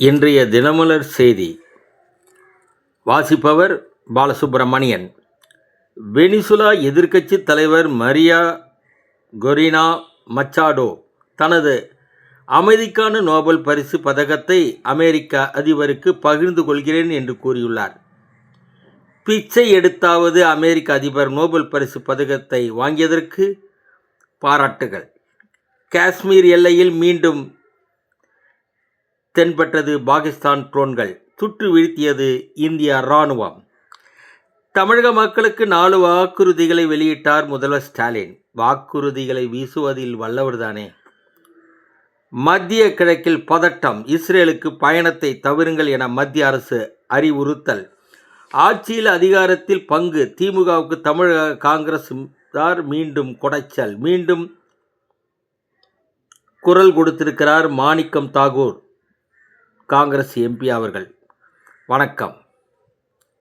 இன்றைய தினமலர் செய்தி வாசிப்பவர் பாலசுப்ரமணியன். வெனிசுலா எதிர்க்கட்சி தலைவர் மரியா கொரினா மச்சாடோ தனது அமைதிக்கான நோபல் பரிசு பதக்கத்தை அமெரிக்க அதிபருக்கு பகிர்ந்து கொள்கிறேன் என்று கூறியுள்ளார். பிச்சை எடுத்தாவது அமெரிக்க அதிபர் நோபல் பரிசு பதக்கத்தை வாங்கியதற்கு பாராட்டுகள். காஷ்மீர் எல்லையில் மீண்டும் தென்பட்டது பாகிஸ்தான் ட்ரோன்கள். சுட்டு வீழ்த்தியது இந்திய இராணுவம். தமிழக மக்களுக்கு 4 வாக்குறுதிகளை வெளியிட்டார் முதல்வர் ஸ்டாலின். வாக்குறுதிகளை வீசுவதில் வல்லவர்தானே. மத்திய கிழக்கில் பதட்டம். இஸ்ரேலுக்கு பயணத்தை தவிருங்கள் என மத்திய அரசு அறிவுறுத்தல். ஆட்சியில் அதிகாரத்தில் பங்கு திமுகவுக்கு தமிழக காங்கிரஸ் மீண்டும் குடைச்சல். மீண்டும் குரல் கொடுத்திருக்கிறார் மாணிக்கம் தாகூர், காங்கிரஸ் எம்பி அவர்கள். வணக்கம்.